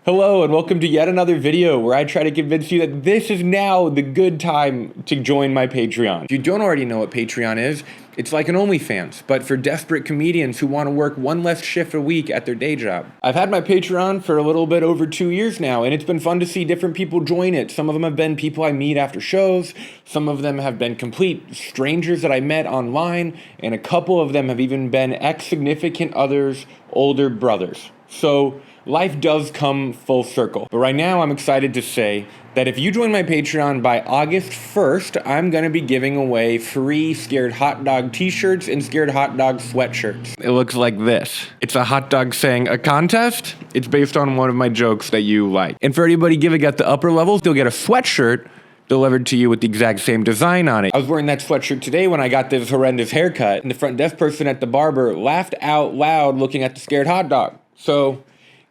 Hello and welcome to yet another video where I try to convince you that this is now the good time to join my Patreon. If you don't already know what Patreon is, it's like an OnlyFans, but for desperate comedians who want to work one less shift a week at their day job. I've had my Patreon for a little bit over 2 years now, and it's been fun to see different people join it. Some of them have been people I meet after shows, some of them have been complete strangers that I met online, and a couple of them have even been ex-significant others' older brothers. So life does come full circle. But right now, I'm excited to say that if you join my Patreon by August 1st, I'm going to be giving away free Scared Hot Dog t-shirts and Scared Hot Dog sweatshirts. It looks like this. It's a hot dog saying a contest. It's based on one of my jokes that you like. And for anybody giving at the upper levels, they'll get a sweatshirt delivered to you with the exact same design on it. I was wearing that sweatshirt today when I got this horrendous haircut, and the front desk person at the barber laughed out loud looking at the Scared Hot Dog. So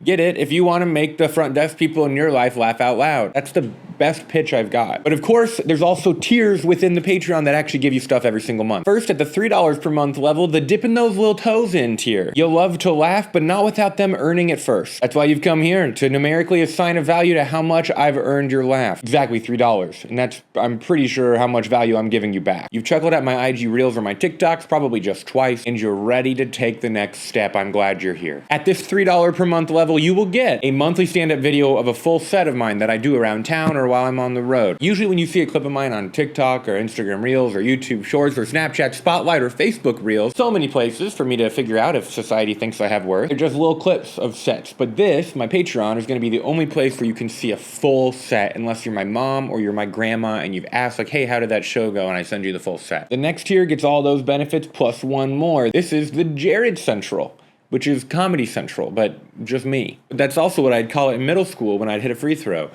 get it if you want to make the front desk people in your life laugh out loud. That's the best pitch I've got. But of course, there's also tiers within the Patreon that actually give you stuff every single month. First, at the $3 per month level, the dipping those little toes in tier. You'll love to laugh, but not without them earning it first. That's why you've come here, to numerically assign a value to how much I've earned your laugh. Exactly $3. And that's, I'm pretty sure, how much value I'm giving you back. You've chuckled at my IG Reels or my TikToks probably just twice, and you're ready to take the next step. I'm glad you're here. At this $3 per month level, you will get a monthly stand-up video of a full set of mine that I do around town or while I'm on the road. Usually when you see a clip of mine on TikTok or Instagram Reels or YouTube Shorts or Snapchat Spotlight or Facebook Reels, so many places for me to figure out if society thinks I have worth. They're just little clips of sets. But this, my Patreon, is going to be the only place where you can see a full set unless you're my mom or you're my grandma and you've asked like, hey, how did that show go? And I send you the full set. The next tier gets all those benefits plus one more. This is the Jared Central, which is Comedy Central, but just me. That's also what I'd call it in middle school when I'd hit a free throw.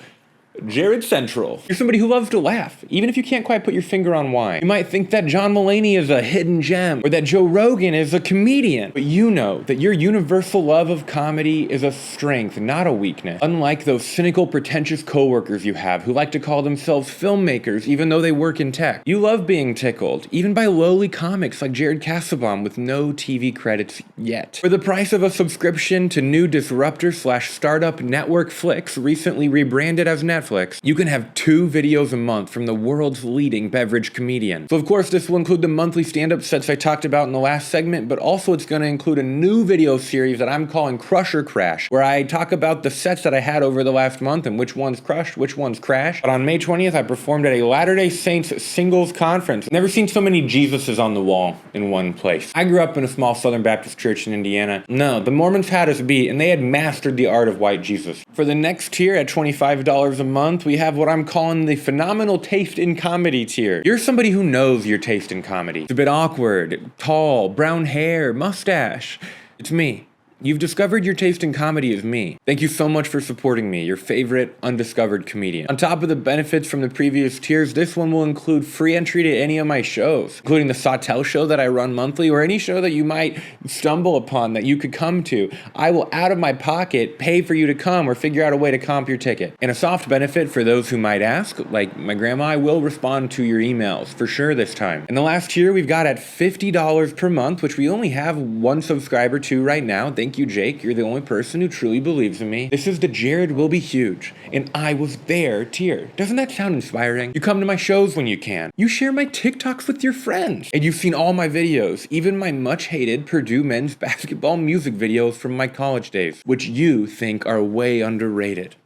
Jared Central. You're somebody who loves to laugh, even if you can't quite put your finger on why. You might think that John Mulaney is a hidden gem, or that Joe Rogan is a comedian. But you know that your universal love of comedy is a strength, not a weakness. Unlike those cynical, pretentious coworkers you have who like to call themselves filmmakers even though they work in tech. You love being tickled, even by lowly comics like Jared Cassabaum with no TV credits yet. For the price of a subscription to new disruptor/startup Network Flix, recently rebranded as Netflix, you can have 2 videos a month from the world's leading beverage comedian. So of course this will include the monthly stand-up sets I talked about in the last segment, but also it's going to include a new video series that I'm calling Crush or Crash, where I talk about the sets that I had over the last month and which ones crushed, which ones crashed. But on May 20th, I performed at a Latter-day Saints singles conference. Never seen so many Jesuses on the wall in one place. I grew up in a small Southern Baptist church in Indiana. No, the Mormons had us beat, and they had mastered the art of white Jesus. For the next tier at $25 a month, we have what I'm calling the phenomenal taste in comedy tier. You're somebody who knows your taste in comedy. It's a bit awkward, tall, brown hair, mustache. It's me. You've discovered your taste in comedy is me. Thank you so much for supporting me, your favorite undiscovered comedian. On top of the benefits from the previous tiers, this one will include free entry to any of my shows, including the Sawtell show that I run monthly or any show that you might stumble upon that you could come to. I will, out of my pocket, pay for you to come or figure out a way to comp your ticket. And a soft benefit for those who might ask, like my grandma, I will respond to your emails, for sure this time. And the last tier we've got at $50 per month, which we only have one subscriber to right now. Thank you, Jake. You're the only person who truly believes in me. This is the Jared Will Be Huge, and I was there tier. Doesn't that sound inspiring? You come to my shows when you can. You share my TikToks with your friends. And you've seen all my videos, even my much hated Purdue men's basketball music videos from my college days, which you think are way underrated.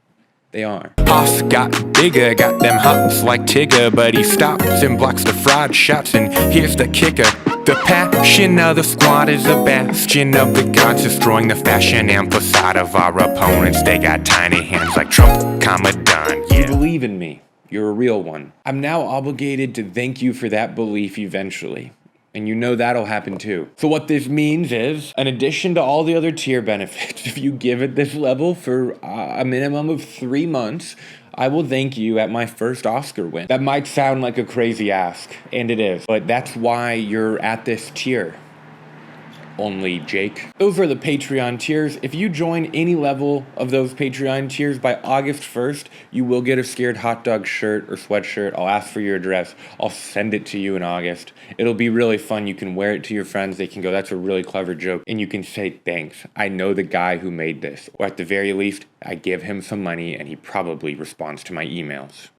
They are. Hoss got bigger, got them hops like Tigger, but he stops and blocks the fraud shots, and here's the kicker. The passion of the squad is a bastion of the gods, destroying the fashion and facade of our opponents. They got tiny hands like Trump, Commandant. Yeah. You believe in me. You're a real one. I'm now obligated to thank you for that belief eventually. And you know that'll happen too. So what this means is, in addition to all the other tier benefits, if you give it this level for a minimum of 3 months, I will thank you at my first Oscar win. That might sound like a crazy ask, and it is, but that's why you're at this tier. only Jake. Those are the Patreon tiers. If you join any level of those Patreon tiers by August 1st, you will get a Scared Hot Dog shirt or sweatshirt. I'll ask for your address. I'll send it to you in August. It'll be really fun. You can wear it to your friends. They can go, that's a really clever joke. And you can say, thanks. I know the guy who made this. Or at the very least, I give him some money and he probably responds to my emails.